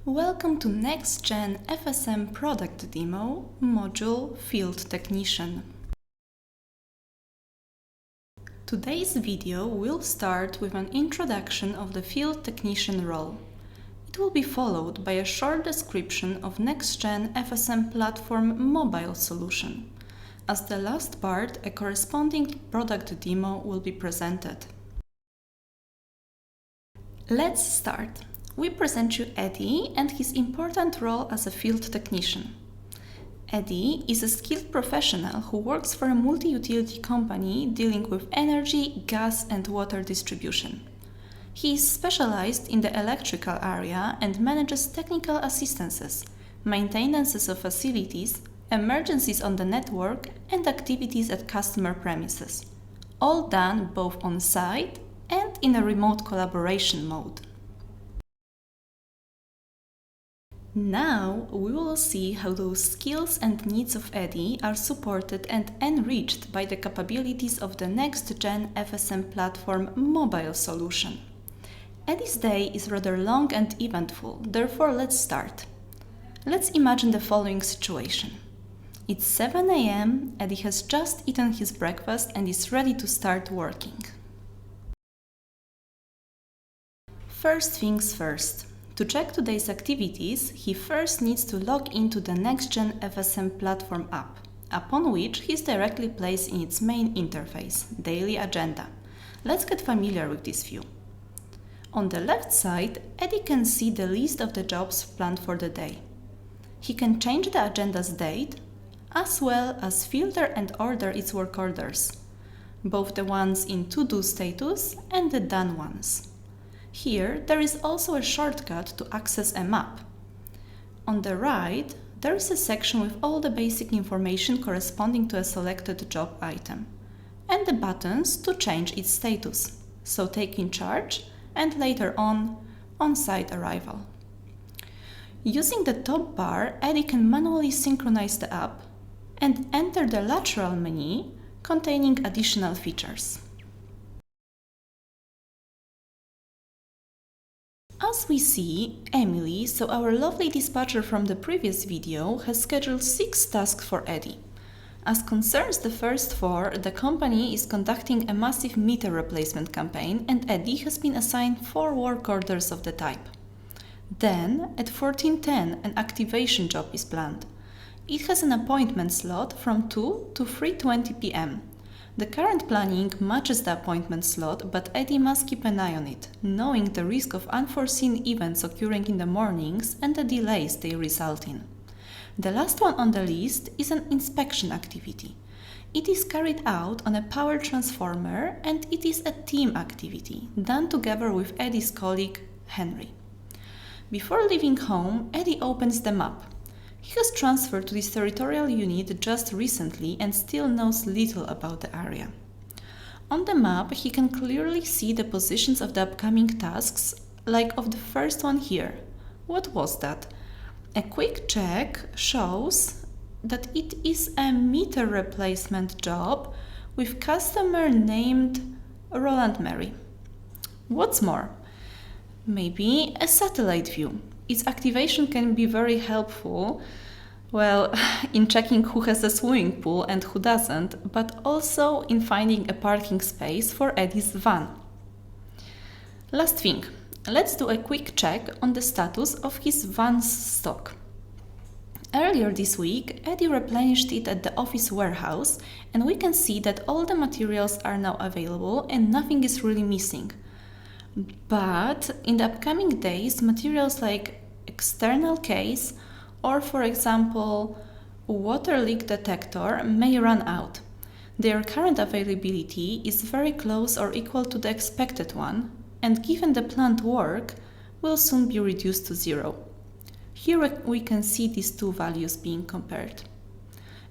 Welcome to Next-Gen FSM Product Demo, Module Field Technician. Today's video will start with an introduction of the Field Technician role. It will be followed by a short description of Next-Gen FSM Platform mobile solution. As the last part, a corresponding product demo will be presented. Let's start. We present you Eddie and his important role as a field technician. Eddie is a skilled professional who works for a multi-utility company dealing with energy, gas and water distribution. He is specialized in the electrical area and manages technical assistances, maintenances of facilities, emergencies on the network and activities at customer premises, all done both on-site and in a remote collaboration mode. Now we will see how those skills and needs of Eddie are supported and enriched by the capabilities of the Next-Gen FSM Platform mobile solution. Eddie's day is rather long and eventful, therefore let's start. Let's imagine the following situation. It's 7 a.m., Eddie has just eaten his breakfast and is ready to start working. First things first. To check today's activities, he first needs to log into the Next-Gen FSM Platform app, upon which he is directly placed in its main interface, Daily Agenda. Let's get familiar with this view. On the left side, Eddie can see the list of the jobs planned for the day. He can change the agenda's date, as well as filter and order its work orders, both the ones in to-do status and the done ones. Here, there is also a shortcut to access a map. On the right, there is a section with all the basic information corresponding to a selected job item, and the buttons to change its status, so take in charge and later on-site arrival. Using the top bar, Eddie can manually synchronize the app and enter the lateral menu containing additional features. As we see, Emily, so our lovely dispatcher from the previous video, has scheduled 6 tasks for Eddie. As concerns the first 4, the company is conducting a massive meter replacement campaign and Eddie has been assigned 4 work orders of the type. Then, at 14:10, an activation job is planned. It has an appointment slot from 2 to 3:20 p.m. The current planning matches the appointment slot, but Eddie must keep an eye on it, knowing the risk of unforeseen events occurring in the mornings and the delays they result in. The last one on the list is an inspection activity. It is carried out on a power transformer and it is a team activity, done together with Eddie's colleague, Henry. Before leaving home, Eddie opens the map. He has transferred to this territorial unit just recently and still knows little about the area. On the map, he can clearly see the positions of the upcoming tasks, like of the first one here. What was that? A quick check shows that it is a meter replacement job with customer named Roland Mary. What's more? Maybe a satellite view. Its activation can be very helpful, well, in checking who has a swimming pool and who doesn't, but also in finding a parking space for Eddie's van. Last thing, let's do a quick check on the status of his van's stock. Earlier this week, Eddie replenished it at the office warehouse, and we can see that all the materials are now available and nothing is really missing. But in the upcoming days, materials like external case or, for example, water leak detector may run out. Their current availability is very close or equal to the expected one, and given the planned work, will soon be reduced to 0. Here we can see these 2 values being compared.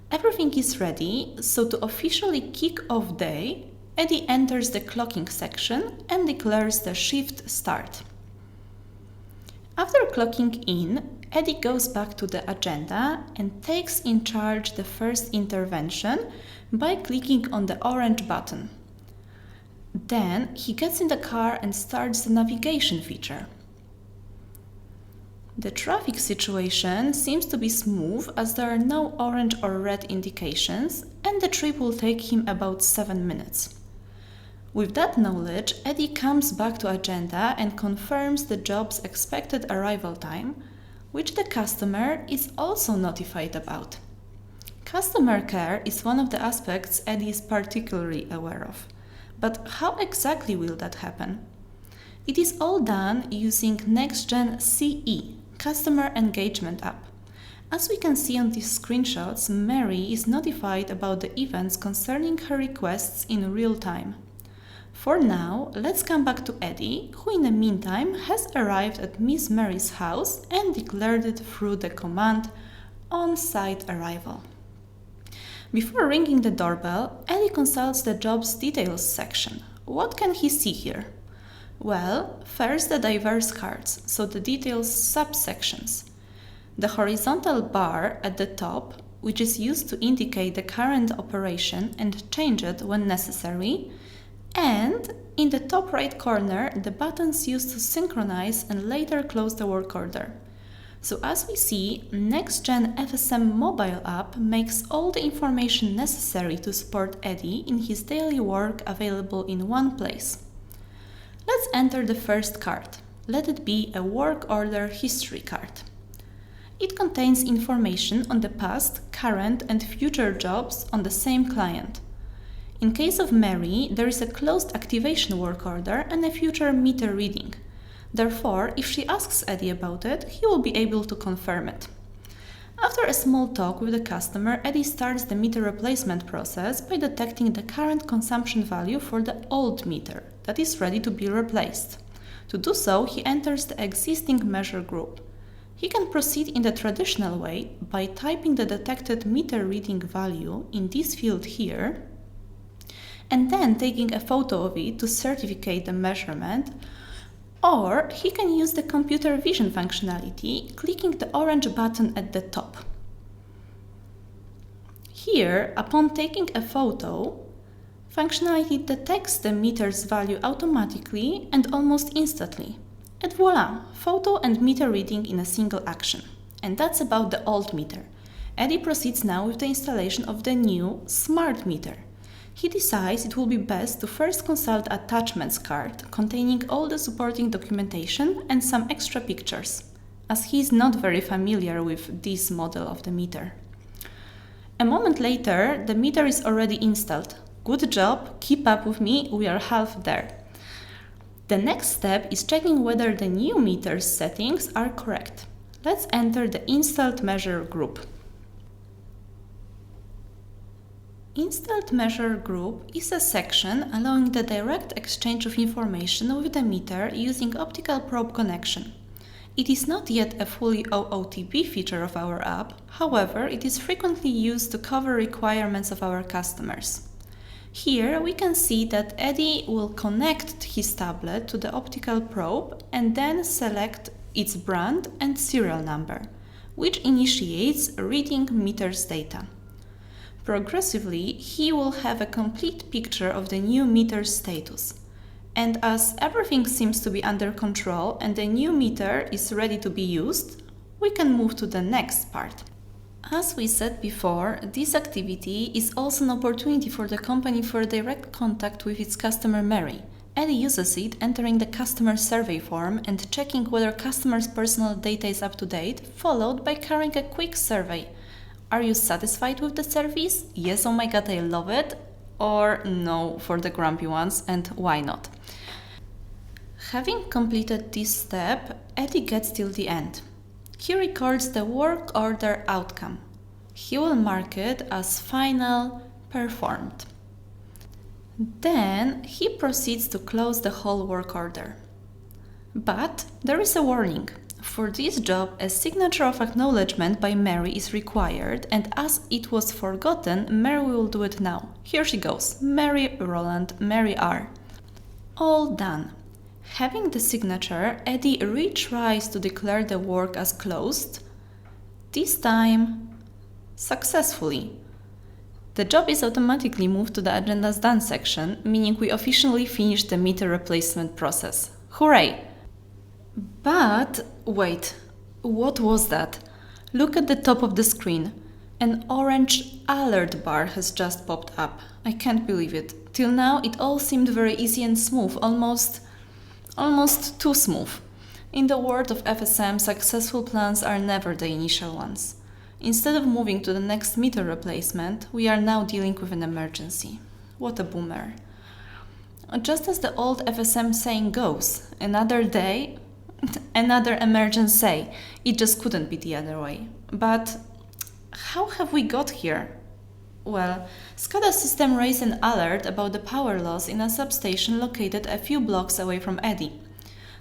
Everything is ready, so to officially kick off day, Eddie enters the clocking section and declares the shift start. After clocking in, Eddie goes back to the agenda and takes in charge the first intervention by clicking on the orange button. Then he gets in the car and starts the navigation feature. The traffic situation seems to be smooth as there are no orange or red indications, and the trip will take him about 7 minutes. With that knowledge, Eddie comes back to agenda and confirms the job's expected arrival time, which the customer is also notified about. Customer care is one of the aspects Eddie is particularly aware of. But how exactly will that happen? It is all done using NextGen CE, Customer Engagement App. As we can see on these screenshots, Mary is notified about the events concerning her requests in real time. For now, let's come back to Eddie, who in the meantime has arrived at Miss Mary's house and declared it through the command on-site arrival. Before ringing the doorbell, Eddie consults the job's details section. What can he see here? Well, first the diverse cards, so the details subsections. The horizontal bar at the top, which is used to indicate the current operation and change it when necessary, and in the top right corner, the buttons used to synchronize and later close the work order. So as we see, NextGen FSM mobile app makes all the information necessary to support Eddie in his daily work available in one place. Let's enter the first card. Let it be a work order history card. It contains information on the past, current and future jobs on the same client. In case of Mary, there is a closed activation work order and a future meter reading. Therefore, if she asks Eddie about it, he will be able to confirm it. After a small talk with the customer, Eddie starts the meter replacement process by detecting the current consumption value for the old meter that is ready to be replaced. To do so, he enters the existing measure group. He can proceed in the traditional way by typing the detected meter reading value in this field here, and then taking a photo of it to certificate the measurement, or he can use the computer vision functionality, clicking the orange button at the top. Here, upon taking a photo, functionality detects the meter's value automatically and almost instantly. And voila, photo and meter reading in a single action. And that's about the old meter. Eddie proceeds now with the installation of the new smart meter. He decides it will be best to first consult attachments card containing all the supporting documentation and some extra pictures, as he is not very familiar with this model of the meter. A moment later, the meter is already installed. Good job, keep up with me, we are half there. The next step is checking whether the new meter's settings are correct. Let's enter the installed measure group. Installed measure group is a section allowing the direct exchange of information with the meter using optical probe connection. It is not yet a fully OOTP feature of our app, however, it is frequently used to cover requirements of our customers. Here we can see that Eddie will connect his tablet to the optical probe and then select its brand and serial number, which initiates reading meter's data. Progressively, he will have a complete picture of the new meter's status. And as everything seems to be under control and the new meter is ready to be used, we can move to the next part. As we said before, this activity is also an opportunity for the company for direct contact with its customer Mary. Eddie uses it entering the customer survey form and checking whether customer's personal data is up to date, followed by carrying a quick survey. Are you satisfied with the service? Yes, oh my god, I love it. Or no, for the grumpy ones, and why not? Having completed this step, Eddie gets till the end. He records the work order outcome. He will mark it as final performed. Then he proceeds to close the whole work order. But there is a warning. For this job, a signature of acknowledgement by Mary is required, and as it was forgotten, Mary will do it now. Here she goes. Mary Roland, Mary R. All done. Having the signature, Eddie retries to declare the work as closed, this time successfully. The job is automatically moved to the Agendas Done section, meaning we officially finished the meter replacement process. Hooray! But wait, What was that? Look at the top of the screen. An orange alert bar has just popped up. I can't believe it. Till now it all seemed very easy and smooth, almost too smooth. In the world of FSM, successful plans are never the initial ones. Instead of moving to the next meter replacement, we are now dealing with an emergency. What a boomer. Just as the old FSM saying goes, another day, another emergency. It just couldn't be the other way. But how have we got here? Well, SCADA system raised an alert about the power loss in a substation located a few blocks away from Eddie.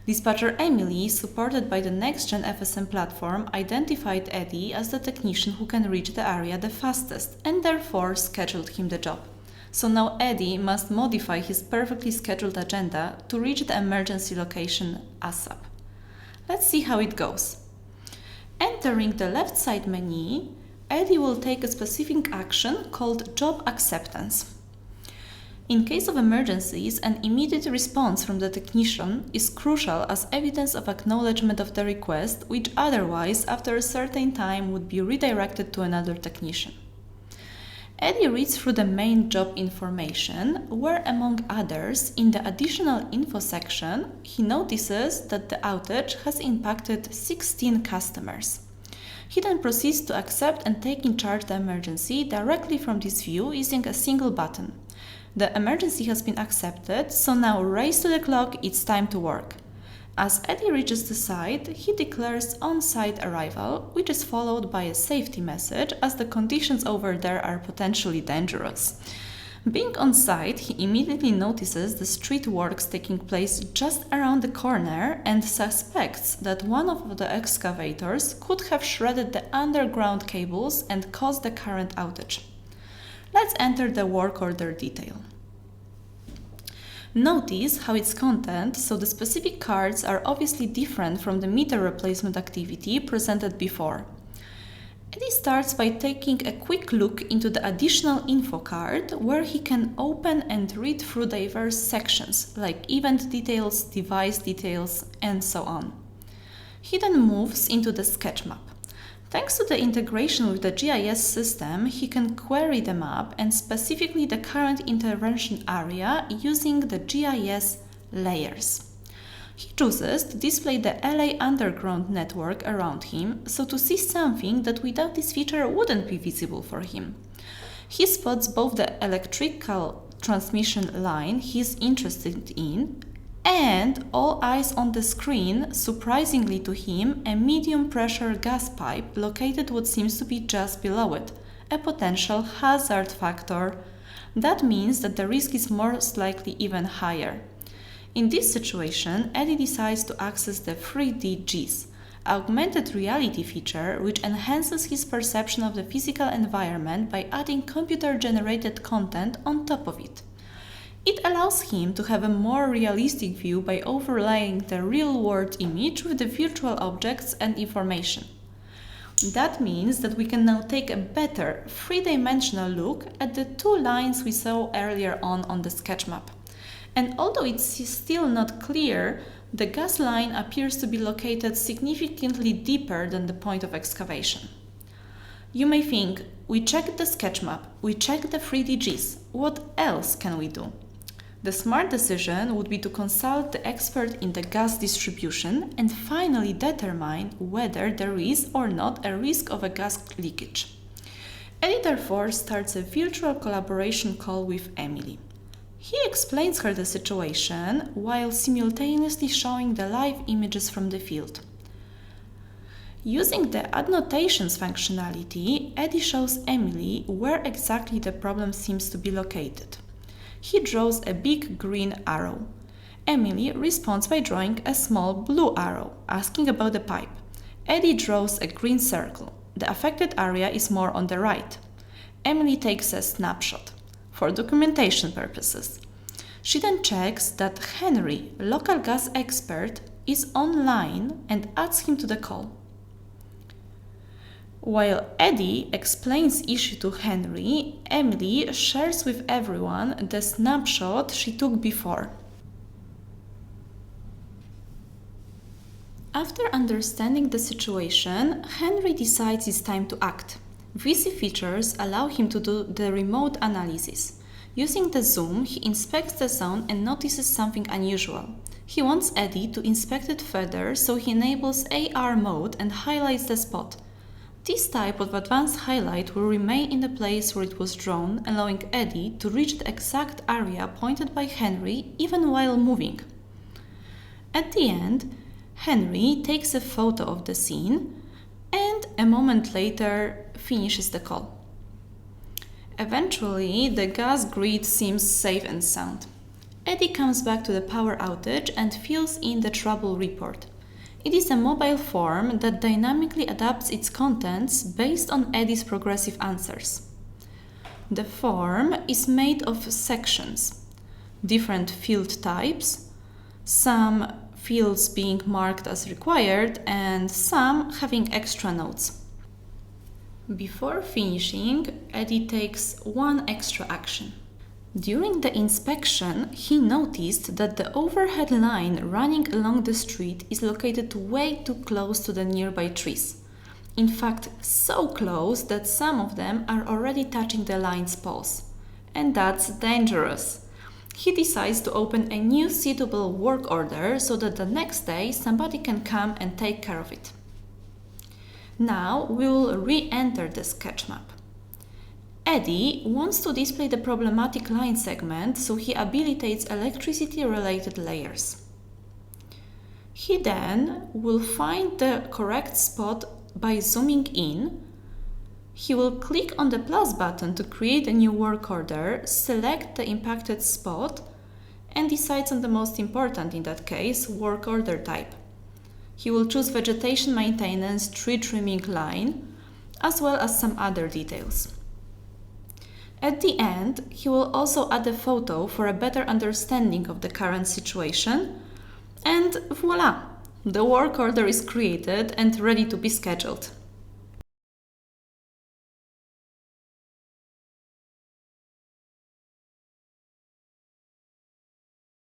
Dispatcher Emily, supported by the next-gen FSM platform, identified Eddie as the technician who can reach the area the fastest and therefore scheduled him the job. So now Eddie must modify his perfectly scheduled agenda to reach the emergency location ASAP. Let's see how it goes. Entering the left side menu, Eddie will take a specific action called Job Acceptance. In case of emergencies, an immediate response from the technician is crucial as evidence of acknowledgement of the request, which otherwise, after a certain time, would be redirected to another technician. Eddie reads through the main job information, where, among others, in the additional info section, he notices that the outage has impacted 16 customers. He then proceeds to accept and take in charge the emergency directly from this view using a single button. The emergency has been accepted, so now race to the clock, it's time to work. As Eddie reaches the site, he declares on-site arrival, which is followed by a safety message as the conditions over there are potentially dangerous. Being on site, he immediately notices the street works taking place just around the corner and suspects that one of the excavators could have shredded the underground cables and caused the current outage. Let's enter the work order detail. Notice how its content, so the specific cards, are obviously different from the meter replacement activity presented before. Eddie starts by taking a quick look into the additional info card where he can open and read through diverse sections like event details, device details, and so on. He then moves into the sketch map. Thanks to the integration with the GIS system, he can query the map and specifically the current intervention area using the GIS layers. He chooses to display the LA underground network around him, so to see something that without this feature wouldn't be visible for him. He spots both the electrical transmission line he's interested in and, all eyes on the screen, surprisingly to him, a medium pressure gas pipe located what seems to be just below it, a potential hazard factor. That means that the risk is most likely even higher. In this situation, Eddie decides to access the 3DGIS, augmented reality feature which enhances his perception of the physical environment by adding computer-generated content on top of it. It allows him to have a more realistic view by overlaying the real-world image with the virtual objects and information. That means that we can now take a better three-dimensional look at the two lines we saw earlier on the sketch map. And although it's still not clear, the gas line appears to be located significantly deeper than the point of excavation. You may think, we checked the sketch map, we checked the 3DGIS, what else can we do? The smart decision would be to consult the expert in the gas distribution and finally determine whether there is or not a risk of a gas leakage. Eddie therefore starts a virtual collaboration call with Emily. He explains her the situation while simultaneously showing the live images from the field. Using the annotations functionality, Eddie shows Emily where exactly the problem seems to be located. He draws a big green arrow. Emily responds by drawing a small blue arrow, asking about the pipe. Eddie draws a green circle. The affected area is more on the right. Emily takes a snapshot for documentation purposes. She then checks that Henry, local gas expert, is online and adds him to the call. While Eddie explains issue to Henry, Emily shares with everyone the snapshot she took before. After understanding the situation, Henry decides it's time to act. VC features allow him to do the remote analysis. Using the zoom, he inspects the zone and notices something unusual. He wants Eddie to inspect it further, so he enables AR mode and highlights the spot. This type of advanced highlight will remain in the place where it was drawn, allowing Eddie to reach the exact area pointed by Henry even while moving. At the end, Henry takes a photo of the scene and a moment later finishes the call. Eventually, the gas grid seems safe and sound. Eddie comes back to the power outage and fills in the trouble report. It is a mobile form that dynamically adapts its contents based on Eddie's progressive answers. The form is made of sections, different field types, some fields being marked as required and some having extra notes. Before finishing, Eddie takes one extra action. During the inspection, he noticed that the overhead line running along the street is located way too close to the nearby trees. In fact, so close that some of them are already touching the line's poles. And that's dangerous. He decides to open a new suitable work order so that the next day somebody can come and take care of it. Now we will re-enter the sketch map. Eddie wants to display the problematic line segment, so he habilitates electricity-related layers. He then will find the correct spot by zooming in. He will click on the plus button to create a new work order, select the impacted spot, and decides on the most important, in that case, work order type. He will choose vegetation maintenance tree trimming line, as well as some other details. At the end, he will also add a photo for a better understanding of the current situation, and voila! The work order is created and ready to be scheduled.